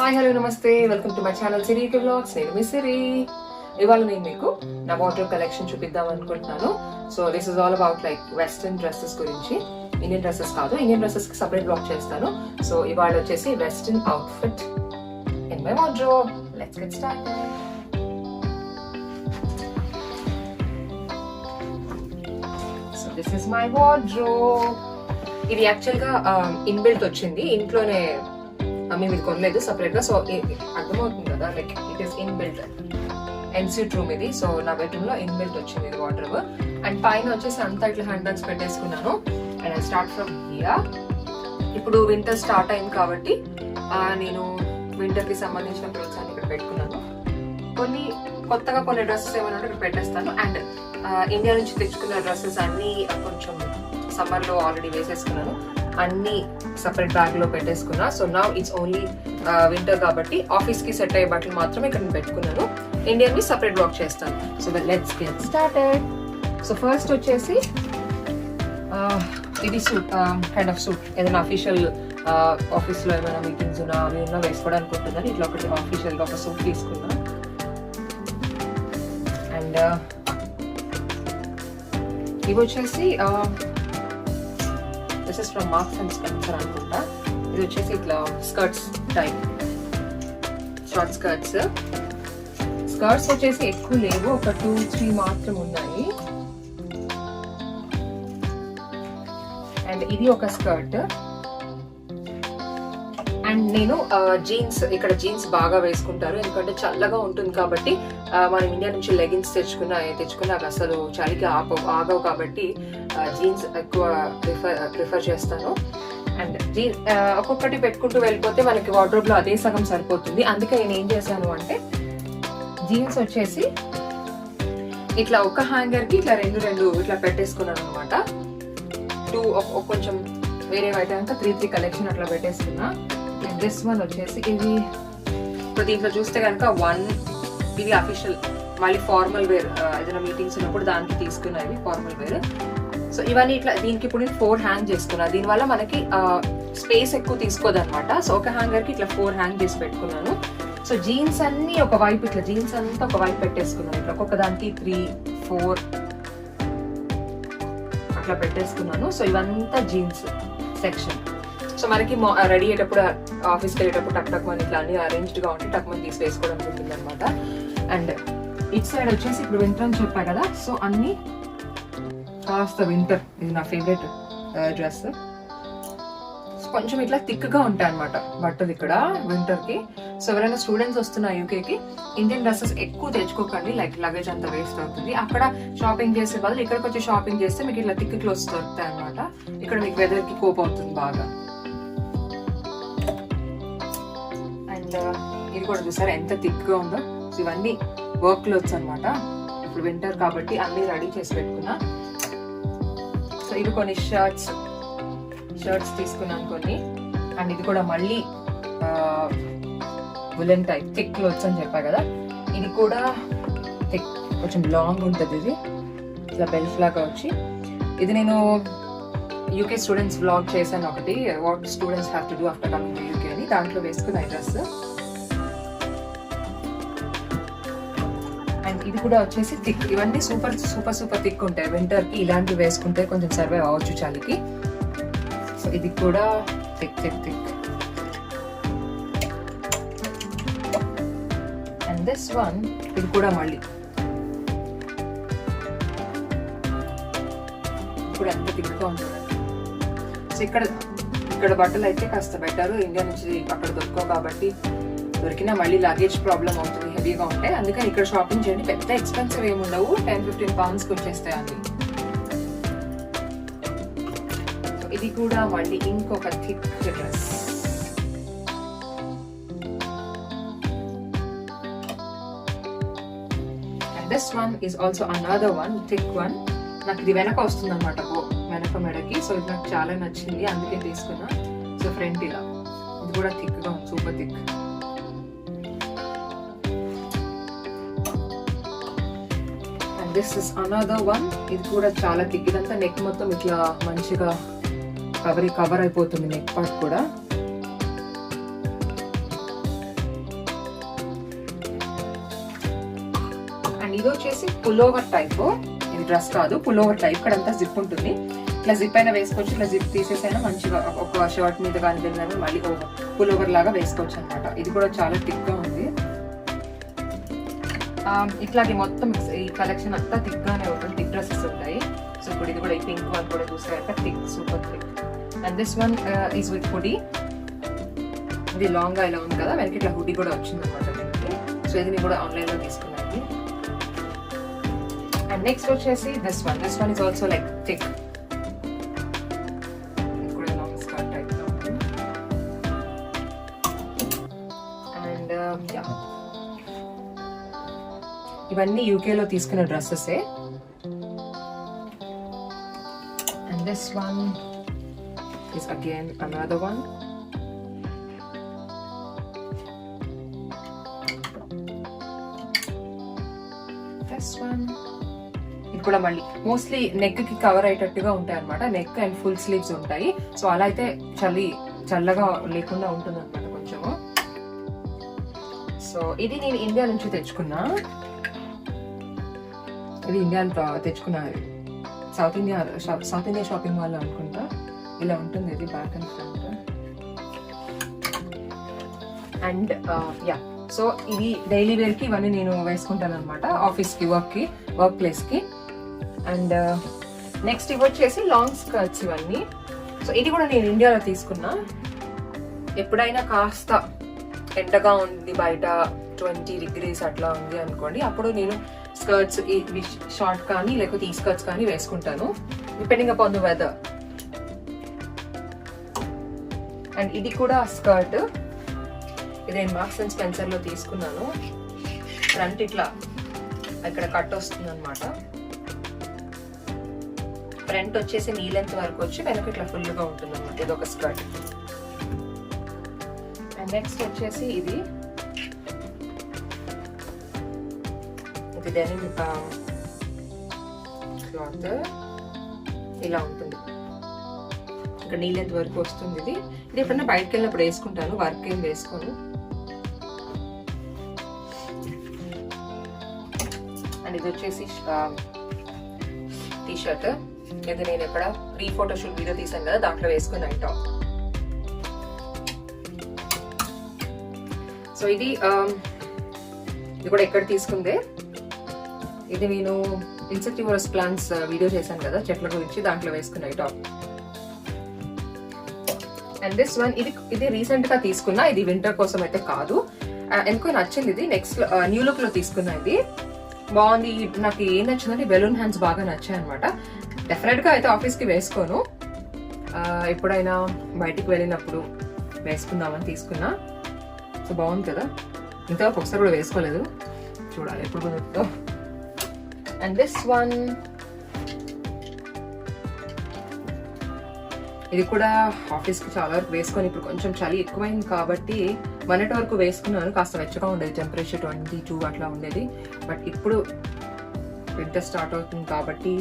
Hi hello నమస్తే, welcome to my channel Siri vlogs. నేను మీ సిరి. ఇవాళ నేను మీకు నా వార్డ్రోబ్ కలెక్షన్ చూపిద్దాం అనుకుంటున్నాను. So this is all about like western dresses గురించి. ఇండియన్ డ్రెస్సెస్ కాదు, ఇండియన్ డ్రెస్సెస్ కి సపరేట్ బ్లాగ్ చేస్తాను. సో ఇవాళ వచ్చేసి western outfit in my wardrobe. Let's get started. So this is my wardrobe. ఇది యాక్చువల్ గా ఇన్బిల్ట్ వచ్చింది, ఇంట్లోనే మేము ఇది కొనలేదు సపరేట్ గా. సో అర్థమవుతుంది కదా, like it is inbuilt ensuite room ఇది. సో నా బెడ్రూమ్ లో ఇన్బిల్ట్ వచ్చింది ఇది వార్డ్రోబ్. అండ్ పైన వచ్చేసి అంతా ఇట్లా హ్యాండ్ బ్యాగ్స్ పెట్టేసుకున్నాను. And I start from here. ఇప్పుడు వింటర్ స్టార్ట్ అయింది కాబట్టి నేను వింటర్ కి సంబంధించిన క్లోత్స్ అన్ని ఇక్కడ పెట్టుకున్నాను. కొత్తగా కొన్ని డ్రెస్సెస్ ఏమైనా ఉంటే ఇక్కడ పెట్టేస్తాను. అండ్ ఇండియా నుంచి తెచ్చుకున్న డ్రెస్సెస్ అన్ని కొంచెం సమ్మర్ లో ఆల్రెడీ వేసేసుకున్నాను, అన్ని సపరేట్ బ్యాగ్ లో పెట్టేసుకున్నా. So now it's only winter కాబట్టి ఆఫీస్ కి సెట్ అయ్యే బట్టలు మాత్రమే ఇక్కడ పెట్టుకున్నాను. ఇండియన్ ని సపరేట్ బ్లాక్ చేస్తాను. So let's get started. So first వచ్చేసి ఇది సూట్, కైండ్ ఆఫ్ సూట్. ఏదైనా అఫీషియల్ ఆఫీస్ లో ఏమైనా మీటింగ్స్ ఉన్నా అవి ఉన్నా వేసుకోవడానికి ఉంటుందని ఇట్లా ఒకటి అఫీషియల్ గా ఒక సూట్ తీసుకున్నా. అండ్ ఇవి వచ్చేసి this is from marks and Spencer అనుకుంటా. ఇది వచ్చేసి ఇట్లా skirts type, short skirts. Skirts వచ్చేసి ఎక్కువ లేవు, ఒక 2-3 మాత్రం ఉన్నాయి. అండ్ ఇది ఒక స్కర్ట్. అండ్ నేను జీన్స్, ఇక్కడ జీన్స్ బాగా వేసుకుంటారు ఎందుకంటే చల్లగా ఉంటుంది కాబట్టి. మనం ఇండియా నుంచి లెగిన్స్ తెచ్చుకున్నా అసలు చలికి ఆగవు కాబట్టి జీన్స్ ఎక్కువ ప్రిఫర్ చేస్తాను. అండ్ ఒక్కొక్కటి పెట్టుకుంటూ వెళ్ళిపోతే మనకి వార్డ్రోబ్ లో అదే సగం సరిపోతుంది. అందుకే నేను ఏం చేశాను అంటే జీన్స్ వచ్చేసి ఇట్లా ఒక హ్యాంగర్ కి ఇట్లా రెండు ఇట్లా పెట్టేసుకున్నాను అనమాట. 2 కొంచెం వేరే అయితే కనుక 3 కలెక్షన్ అట్లా పెట్టేసుకున్నా. అండ్ దిస్ వన్ వచ్చేసి ఇది ఇప్పుడు దీంట్లో చూస్తే కనుక 1 ఇది అఫీషియల్, మళ్ళీ ఫార్మల్ వేర్ ఏదైనా మీటింగ్స్ ఉన్నప్పుడు దానికి తీసుకున్నా ఇవి ఫార్మల్ వేర్. సో ఇవన్నీ ఇట్లా దీనికి ఇప్పుడు నేను 4 హ్యాంగ్ చేసుకున్నా. దీనివల్ల మనకి స్పేస్ ఎక్కువ తీసుకోదు అనమాట. సో ఒక హ్యాంగర్ కి ఇట్లా 4 హ్యాంగ్ చేసి పెట్టుకున్నాను. సో జీన్స్ అన్ని ఒక వైపు, ఇట్లా జీన్స్ అంతా ఒక వైపు పెట్టేసుకున్నాను. ఇట్లా ఒక్కొక్క దానికి 3-4 అట్లా పెట్టేసుకున్నాను. సో ఇవంతా జీన్స్ సెక్షన్. సో మనకి రెడీ అయ్యేటప్పుడు ఆఫీస్కి వెళ్ళేటప్పుడు టక్ మని ఇట్లా అన్ని అరేంజ్డ్ గా ఉంటే టక్ మని తీసి వేసుకోవడం ఉంటుంది అనమాట. అండ్ ఇట్ సైడ్ వచ్చేసి ఇప్పుడు వింటర్ అని చెప్పా కదా, సో అన్ని కాస్త వింటర్. ఇది నా ఫేవరెట్ డ్రెస్. కొంచెం ఇట్లా థిక్ గా ఉంటాయి అనమాట బట్టలు ఇక్కడ వింటర్ కి. సో ఎవరైనా స్టూడెంట్స్ వస్తున్నా యూకేకి, ఇండియన్ డ్రెస్సెస్ ఎక్కువ తెచ్చుకోకండి, లైక్ లగేజ్ అంతా వేస్ట్ అవుతుంది. అక్కడ షాపింగ్ చేసే వాళ్ళు ఇక్కడికి వచ్చి షాపింగ్ చేస్తే మీకు ఇట్లా థిక్ క్లోత్స్ దొరుకుతాయి అనమాట. ఇక్కడ మీకు వెదర్ కి కోప్ అవుతుంది బాగా. అండ్ ఇది కూడా చూసారా ఎంత థిక్ గా ఉందో. సో ఇవన్నీ వర్క్ క్లోత్స్ అనమాట. ఇప్పుడు వింటర్ కాబట్టి అన్ని రెడీ చేసి పెట్టుకున్నా. సో ఇవి కొన్ని షర్ట్స్ తీసుకున్నాను కొన్ని. అండ్ ఇది కూడా మళ్ళీ వులెన్ టైప్ థిక్ క్లోత్స్ అని చెప్పా కదా, ఇది కూడా థిక్, కొంచెం లాంగ్ ఉంటుంది. ఇది ఇట్లా బెల్ట్ లాగా వచ్చి, ఇది నేను యూకే స్టూడెంట్స్ వ్లాగ్ చేశాను ఒకటి, what students have to do after coming to UK అని. దాంట్లో వేసుకున్న డ్రెస్. అండ్ ఇది కూడా వచ్చేసి థిక్. ఇవన్నీ సూపర్ సూపర్ సూపర్ థిక్ ఉంటాయి. వింటర్ కి ఇలాంటివి వేసుకుంటే కొంచెం సర్వైవ్ అవ్వచ్చు చలికి. సో ఇది కూడా thick thick thick. And this one, ఇది కూడా మళ్ళీ ఇప్పుడు ఎంత థిక్ గా ఉంటుంది. సో ఇక్కడ బట్టలు అయితే కాస్త బెటర్, ఇండియా నుంచి అక్కడ దొరకవు కాబట్టి. దొరికినా మళ్ళీ లగేజ్ ప్రాబ్లం అవుతుంది హెవీగా ఉంటే. అందుకని ఇక్కడ షాపింగ్ చేయండి, పెద్ద ఎక్స్పెన్సివ్ ఏమి ఉండవు, 10-15 pounds వచ్చేస్తాయి అన్ని. ఇది కూడా మళ్ళీ ఇంకొక thick dress. And this one is also another one thick one. నాకు ఇది వెనక వస్తుంది అనమాట, వెనక మెడకి. సో ఇది నాకు చాలా నచ్చింది, అందుకే తీసుకున్నా. సో ఫ్రంట్ ఇలా, ఇది కూడా థిక్ గా ఉంది, super thick. And this is another one. ఇది కూడా చాలా థిక్. ఇదంతా నెక్ మొత్తం ఇట్లా మంచిగా కవర్ అయిపోతుంది, నెక్ పార్ట్ కూడా. ఇది వచ్చేసి పులోవర్ టైప్, ఇది డ్రెస్ కాదు, పులోవర్ టైప్. ఇక్కడ అంతా జిప్ ఉంటుంది, ఇట్లా జిప్ అయినా వేసుకోవచ్చు, ఇట్లా జిప్ తీసేసైనా మంచిగా ఒక షర్ట్ మీద కానీ వెళ్ళినా మళ్ళీ పులోవర్ లాగా వేసుకోవచ్చు అనమాట. ఇది కూడా చాలా థిక్ గా ఉంది. ఇట్లాగే మొత్తం ఈ కలెక్షన్ అంతా థిక్ గానే ఉంటుంది, థిక్ డ్రెస్సెస్ ఉంటాయి. సో ఇప్పుడు ఇది కూడా ఈ పింక్ వన్ కూడా చూసాక thick, super thick. And this one is with hoodie. ఇది లాంగ్ గా ఇలా ఉంది కదా, వెనక ఇట్లా హుడీ కూడా వచ్చింది అనమాట దీనికి. సో ఇది నేను కూడా ఆన్లైన్ లో తీసుకున్నాను. అండ్ నెక్స్ట్ వచ్చేసి this one is also like thick. ఇది కూడా లాంగ్ స్కర్ట్ టైప్ లో ఉంది. అండ్ ఇవన్నీ యూకేలో తీసుకున్న డ్రెస్సెసే. And this one is again another one. This one ఇది కూడా మళ్ళీ మోస్ట్లీ నెక్ కి కవర్ అయ్యేటట్టుగా ఉంటాయి అనమాట, నెక్ అండ్ ఫుల్ స్లీవ్స్ ఉంటాయి. సో అలా అయితే చల్లగా లేకుండా ఉంటుంది అనమాట కొంచెము. సో ఇది నేను ఇండియా నుంచి తెచ్చుకున్నా, ఇది ఇండియాలో తెచ్చుకున్నా, సౌత్ ఇండియా షాపింగ్ మాల్ అనుకుంటా. ఇలా ఉంటుంది ఇది back and front. And so ఇది డైలీ వేర్ కి ఇవన్నీ నేను వేసుకుంటాను అనమాట, ఆఫీస్ కి, వర్క్ ప్లేస్ కి. అండ్ నెక్స్ట్ ఇవి వచ్చేసి లాంగ్ స్కర్ట్స్ ఇవన్నీ. సో ఇది కూడా నేను ఇండియాలో తీసుకున్నా. ఎప్పుడైనా కాస్త ఎండగా ఉంది, బయట 20 degrees అట్లా ఉంది అనుకోండి, అప్పుడు నేను స్కర్ట్స్ షార్ట్ కానీ లేకపోతే ఈ స్కర్ట్స్ కానీ వేసుకుంటాను, depending upon the weather. And ఇది కూడా స్కర్ట్, ఇది నేను మార్క్స్ అండ్ స్పెన్సర్ లో తీసుకున్నాను. ఫ్రంట్ ఇట్లా ఇక్కడ కట్ వస్తుంది అనమాట, ఫ్రంట్ వచ్చేసి నీ లెంత్ వరకు వచ్చి వెనక ఇట్లా ఫుల్ గా ఉంటుంది అనమాట. ఇది ఒక స్కర్ట్. అండ్ నెక్స్ట్ వచ్చేసి ఇది డెనిమ్ క్లాత్ ఇలా ఉంటుంది, ఇక్కడ నీ లెంత్ వరకు వస్తుంది. ఇది ఎప్పుడన్నా బయటకు వెళ్ళినప్పుడు వేసుకుంటాను, వర్క్ ఏం వేసుకోను. అండ్ ఇది వచ్చేసి టీ షర్ట్, ఇది నేను ఎక్కడ ప్రీ ఫోటోషూట్ వీడియో తీసాను కదా, దాంట్లో వేసుకుని నైట్ టాప్. సో ఇది కూడా ఎక్కడ తీసుకుందే, ఇది నేను ఇన్సెక్టివరస్ ప్లాంట్స్ వీడియో చేశాను కదా చెట్ల గురించి, దాంట్లో వేసుకున్న టాప్. అండ్ దిస్ వన్ ఇది రీసెంట్ గా తీసుకున్నా, ఇది వింటర్ కోసం అయితే కాదు, ఎందుకో నచ్చింది. ఇది నెక్స్ట్ న్యూ లుక్ లో తీసుకున్నా, ఇది బాగుంది. నాకు ఏం నచ్చిందంటే బెలూన్ హ్యాండ్స్ బాగా నచ్చాయి అనమాట. డెఫినెట్ గా అయితే ఆఫీస్ కి వేసుకోను, ఎప్పుడైనా బయటికి వెళ్ళినప్పుడు వేసుకుందామని తీసుకున్నా. సో బాగుంది కదా, ఇంతవరకు ఒకసారి కూడా వేసుకోలేదు, చూడాలి ఎప్పుడు కుదురుతుందో. అండ్ దిస్ వన్ ఇది కూడా ఆఫీస్ కి చాలా వరకు వేసుకొని, ఇప్పుడు కొంచెం చలి ఎక్కువైంది కాబట్టి మొన్నటి వరకు వేసుకున్నాను, కాస్త వెచ్చగా ఉండేది, టెంపరేచర్ 22 అట్లా ఉండేది. బట్ ఇప్పుడు వింటర్ స్టార్ట్ అవుతుంది కాబట్టి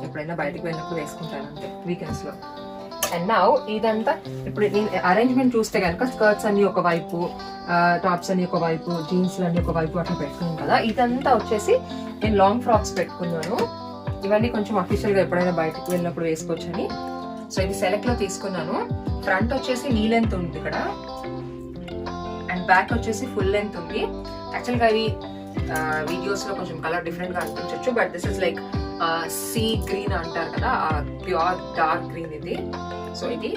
ఎప్పుడైనా బయటకు వెళ్ళినప్పుడు వేసుకుంటాను అంతే, వీకెండ్స్ లో. అండ్ నౌ ఇదంతా ఇప్పుడు నేను అరేంజ్మెంట్ చూస్తే కనుక స్కర్ట్స్ అన్ని ఒక వైపు, టాప్స్ అన్ని ఒక వైపు, జీన్స్ అన్ని ఒక వైపు అట్లా పెట్టుకున్నాను కదా. ఇదంతా వచ్చేసి నేను లాంగ్ ఫ్రాక్స్ పెట్టుకున్నాను, ఇవన్నీ కొంచెం అఫీషియల్ గా ఎప్పుడైనా బయటకు వెళ్ళినప్పుడు వేసుకోవచ్చని. సో ఇది సెలెక్ట్ లో తీసుకున్నాను. ఫ్రంట్ వచ్చేసి నీ లెంత్ ఉంది ఇక్కడ, అండ్ బ్యాక్ వచ్చేసి ఫుల్ లెంత్ ఉంది. యాక్చువల్ గా ఇవి వీడియోస్ లో కొంచెం కలర్ డిఫరెంట్ గా అనిపించవచ్చు, but this is like sea green అంటారు కదా, ప్యూర్ డార్క్ గ్రీన్ ఇది. సో ఇది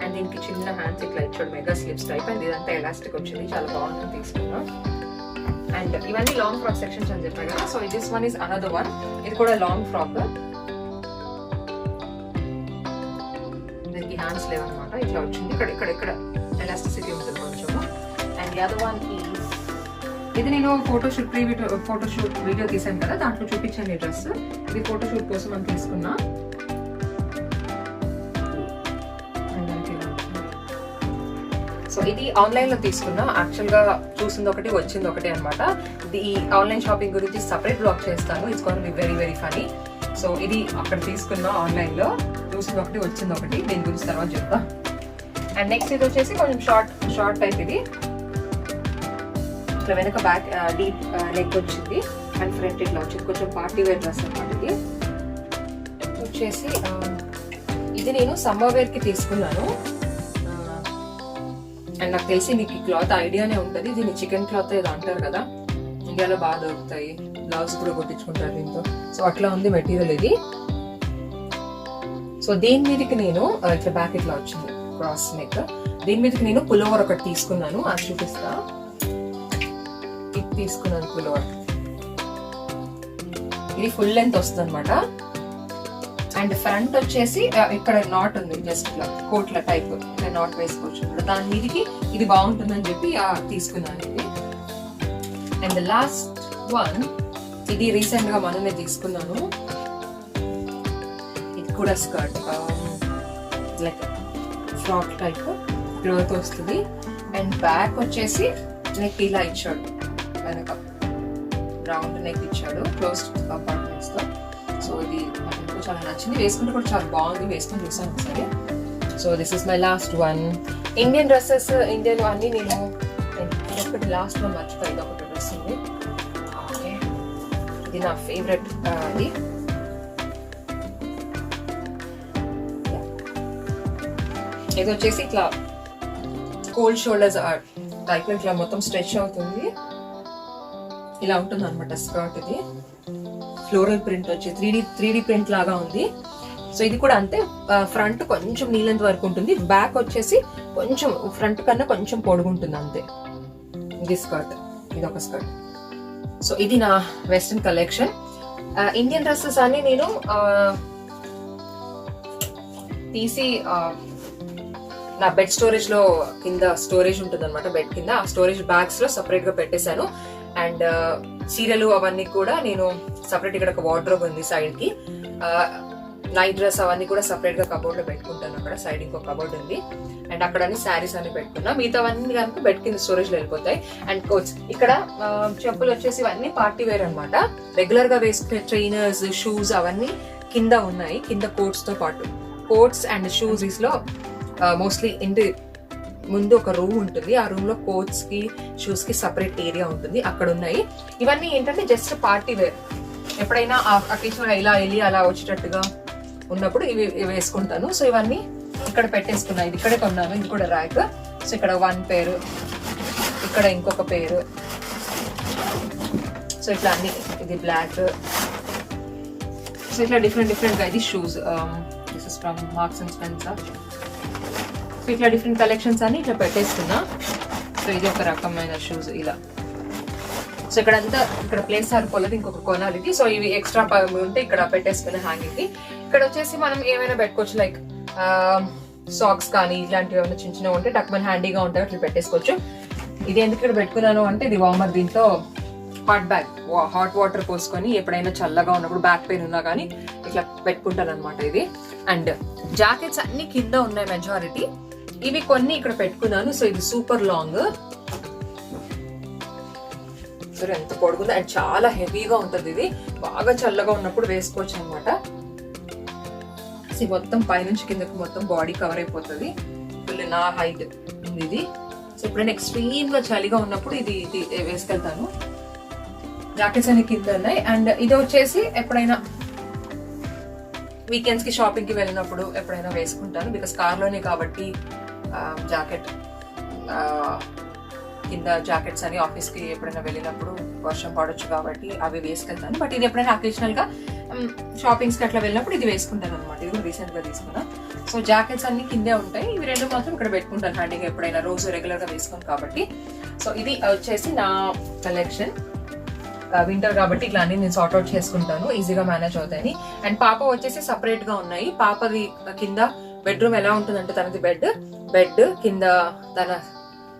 అండ్ దీనికి చిన్న హ్యాండ్స్ ఇట్లా ఇచ్చాడు, మెగా స్లీవ్స్ టైప్. అండ్ ఇదంతా ఎలాస్టిక్ వచ్చింది, చాలా బాగుంది, తీసుకున్నా. అండ్ ఇవన్నీ లాంగ్ ఫ్రాక్ సెక్షన్స్ అని చెప్పాను కదా. So this one is another one, ఇది కూడా లాంగ్ ఫ్రాక్, దీనికి హ్యాండ్స్ లేవన్నమాట, ఇట్లా వచ్చింది, ఇక్కడ ఇక్కడ ఎలాస్టిసిటీ ఉంటుంది కొంచెం. And the other one is, ఇది నేను ఫోటోషూట్ వీడియో తీసాను కదా, దాంట్లో చూపించాను ఈ డ్రెస్. ఇది ఫోటోషూట్ కోసం అని తీసుకున్నా. సో ఇది ఆన్లైన్ లో తీసుకున్నా, యాక్చువల్ గా చూసింది ఒకటి వచ్చింది ఒకటి అనమాట. ఈ ఆన్లైన్ షాపింగ్ గురించి సపరేట్ బ్లాగ్ చేస్తాను, it's gonna be very very funny. So ఇది అక్కడ తీసుకున్నా ఆన్లైన్ లో, చూసింది ఒకటి వచ్చింది ఒకటి, దీని గురించి తర్వాత చెప్తా. అండ్ నెక్స్ట్ ఇది వచ్చేసి కొంచెం షార్ట్ టైప్, ఇది ఇట్లా వెనక బ్యాక్ డీప్ నెక్ వచ్చింది అండ్ ఫ్రంట్ ఇట్లా వచ్చింది. కొంచెం పార్టీ వేర్ డ్రెస్ అన్నమాట. ఇది వచ్చేసి ఇది నేను సమ్మర్ వేర్ కి తీసుకున్నాను. అండ్ నాకు తెలిసి మీకు ఈ క్లాత్ ఐడియానే ఉంటుంది. దీన్ని చికెన్ క్లాత్ ఏదో అంటారు కదా, ఇండియాలో బాగా దొరుకుతాయి. బ్లౌజ్ కూడా కొట్టించుకుంటారు దీంతో. సో అట్లా ఉంది మెటీరియల్ ఇది. సో దీని మీదకి నేను ఇట్లా బ్యాక్ ఇట్లా వచ్చింది క్రాస్ నెక్. దీని మీదకి నేను పులోవర్ ఒకటి తీసుకున్నాను, అది చూపిస్తా. ఇది తీసుకున్నాను పులోవర్. ఇది ఫుల్ లెంత్ వస్తుంది అనమాట. అండ్ ఫ్రంట్ వచ్చేసి ఇక్కడ నాట్ ఉంది, జస్ట్ ఇట్లా కోట్ల టైప్ ఇట్లా నాట్ వేసుకోవచ్చు. దాని మీదకి ఇది బాగుంటుందని చెప్పి తీసుకున్నాను ఇది. అండ్ లాస్ట్ వన్, ఇది రీసెంట్ గా మనమే తీసుకున్నాను. ఇది కూడా skirt, like frock type cloth వస్తుంది. అండ్ బ్యాక్ వచ్చేసి నెక్ ఇలా ఇచ్చాడు, వెనక రౌండ్ నెక్ ఇచ్చాడు క్లోజ్డ్ కంపార్ట్మెంట్స్ తో. సో ఇది నాకు చాలా నచ్చింది, వేసుకుంటే కూడా చాలా బాగుంది, వేసుకొని చూసాను ఒకసారి. So this is my last one. Indian dresses, Indian అన్ని నేను ఒకటి లాస్ట్ లో మర్చిపోయింది, ఒకటి డ్రెస్ ఉంది. ఇది నా ఫేవరెట్. ఇది వచ్చేసి ఇట్లా కోల్డ్ షోల్డర్స్ టైప్ లో ఇట్లా మొత్తం స్ట్రెచ్ అవుతుంది, ఇలా ఉంటుంది అనమాట స్కర్ట్. ఇది ఫ్లోరల్ ప్రింట్ వచ్చి 3D ప్రింట్ లాగా ఉంది. సో ఇది కూడా అంతే, ఫ్రంట్ కొంచెం నీలెంత్ వరకు ఉంటుంది, బ్యాక్ వచ్చేసి కొంచెం ఫ్రంట్ కన్నా కొంచెం పొడుగుంటుంది అంతే. ఇది స్కర్ట్, ఇది ఒక స్కర్ట్. సో ఇది నా వెస్ట్రన్ కలెక్షన్. ఇండియన్ డ్రెస్సెస్ అన్ని నేను తీసి నా బెడ్ స్టోరేజ్ లో కింద స్టోరేజ్ ఉంటుంది అనమాట, బెడ్ కింద ఆ స్టోరేజ్ బ్యాగ్స్ లో సపరేట్ గా పెట్టేశాను. అండ్ చీరలు అవన్నీ కూడా నేను సపరేట్, ఇక్కడ ఒక వార్డ్రోబ్ ఉంది సైడ్ కి. నైట్ డ్రెస్ అవన్నీ కూడా సపరేట్ గా కబోర్డ్ లో పెట్టుకుంటాను. అక్కడ సైడ్ ఇంకో కబోర్డ్ ఉంది. అండ్ అక్కడ అన్ని శారీస్ అన్ని పెట్టుకున్నా, మిగతా అవన్నీ కనుక బెడ్ కింద స్టోరేజ్ లో వెళ్ళిపోతాయి. అండ్ కోట్స్, ఇక్కడ చెప్పులు వచ్చేసి ఇవన్నీ పార్టీ వేర్ అనమాట. రెగ్యులర్ గా వేసుకునే ట్రైనర్స్, షూస్ అవన్నీ కింద ఉన్నాయి, కింద కోట్స్ తో పాటు. కోట్స్ అండ్ షూస్ లో మోస్ట్లీ ఇంటి ముందు ఒక రూమ్ ఉంటుంది, ఆ రూమ్ లో కోట్స్ కి షూస్ కి సపరేట్ ఏరియా ఉంటుంది, అక్కడ ఉన్నాయి. ఇవన్నీ ఏంటంటే జస్ట్ పార్టీ వేర్, ఎప్పుడైనా అకేషన్ ఇలా వెళ్ళి అలా వచ్చేటట్టుగా ఉన్నప్పుడు ఇవి వేసుకుంటాను. సో ఇవన్నీ ఇక్కడ పెట్టేసుకున్నా, ఇది ఇక్కడే కొన్నాను, ఇది కూడా ర్యాక్. సో ఇక్కడ 1 పేరు, ఇక్కడ ఇంకొక పేరు. సో ఇట్లా అన్ని, ఇది బ్లాక్. సో ఇట్లా డిఫరెంట్ గా. ఇది shoes, this is from marks and Spencer. So ఇట్లా డిఫరెంట్ కలెక్షన్స్ అని ఇట్లా పెట్టేస్తున్నా. సో ఇది ఒక రకమైన షూస్ ఇలా. సో ఇక్కడ ప్లేస్ సరిపోలేదు, ఇంకొక కొనాలి. సో ఇవి ఎక్స్ట్రా ఉంటే ఇక్కడ పెట్టేసుకునే హ్యాంగింగ్ కి. ఇక్కడ వచ్చేసి మనం ఏమైనా పెట్టుకోవచ్చు, లైక్ సాక్స్ కానీ ఇలాంటివి ఏమైనా చిన్న చిన్నవి ఉంటే టక్మన్ హ్యాండీగా ఉంటాయి, అట్లా పెట్టేసుకోవచ్చు. ఇది ఎందుకు ఇక్కడ పెట్టుకున్నాను అంటే, ఇది వార్మర్. దీంట్లో హాట్ వాటర్ పోసుకొని ఎప్పుడైనా చల్లగా ఉన్నప్పుడు బ్యాక్ పెయిన్ ఉన్నా కానీ ఇట్లా పెట్టుకుంటాను అనమాట ఇది. అండ్ జాకెట్స్ అన్ని కింద ఉన్నాయి మెజారిటీ, ఇవి కొన్ని ఇక్కడ పెట్టుకున్నాను. సో ఇది సూపర్ లాంగ్, సరే ఎంత పొడుగుంది అండ్ చాలా హెవీగా ఉంటుంది. ఇది బాగా చల్లగా ఉన్నప్పుడు వేసుకోవచ్చు అనమాట. మొత్తం పైనుంచి కిందకి మొత్తం బాడీ కవర్ అయిపోతుంది. ఫుల్ నా హైట్ ఉంది ఇది. సో ఎప్పుడైనా ఎక్స్ట్రీమ్ గా చలిగా ఉన్నప్పుడు ఇది వేసుకెళ్తాను. జాకెట్స్ అన్ని కింద ఉన్నాయి. అండ్ ఇది వచ్చేసి ఎప్పుడైనా వీకెండ్స్ కి షాపింగ్ కి వెళ్ళినప్పుడు ఎప్పుడైనా వేసుకుంటాను, బికాస్ కార్ లోనే కాబట్టి జాకెట్ కింద జాకెట్స్ అని ఆఫీస్ కి ఎప్పుడైనా వెళ్ళినప్పుడు వర్షం పడొచ్చు కాబట్టి అవి వేసుకెళ్తాను. బట్ ఇది ఎప్పుడైనా అకేషనల్ గా షాపింగ్స్ కి అట్లా వెళ్ళినప్పుడు ఇది వేసుకుంటాను అనమాట. ఇది రీసెంట్ గా తీసుకున్నా. సో జాకెట్స్ అన్ని కిందే ఉంటాయి, ఇవి రెండు మాత్రం ఇక్కడ పెట్టుకుంటాను హ్యాండీగా, ఎప్పుడైనా రోజు రెగ్యులర్ గా వేసుకోను కాబట్టి. సో ఇది వచ్చేసి నా కలెక్షన్. వింటర్ కాబట్టి ఇట్లా అన్ని నేను సార్ట్ అవుట్ చేసుకుంటాను, ఈజీగా మేనేజ్ అవుతాయని. అండ్ పాప వచ్చేసి సపరేట్ గా ఉన్నాయి. పాపది కింద బెడ్రూమ్ ఎలా ఉంటుందంటే, తనది బెడ్ కింద తన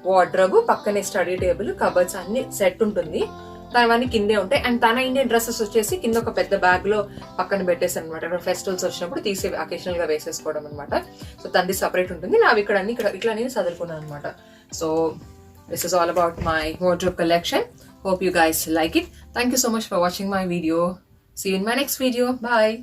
వార్డ్రోబ్, పక్కనే స్టడీ టేబుల్, కబర్డ్స్ అన్ని సెట్ ఉంటుంది. అవన్నీ కిందే ఉంటాయి. అండ్ తన ఇండియన్ డ్రెస్సెస్ వచ్చేసి కింద ఒక పెద్ద బ్యాగ్ లో పక్కన పెట్టేసి అనమాట, ఫెస్టివల్స్ వచ్చినప్పుడు తీసి అకేషనల్ గా వేసేసుకోవడం అనమాట. సో తనది సపరేట్ ఉంటుంది, నావి ఇక్కడ అన్ని ఇట్లా నేను చదువుకున్నాను అనమాట. So this is all about my wardrobe collection. Hope you guys like it. Thank you so much for watching my video. See you in my next video. Bye.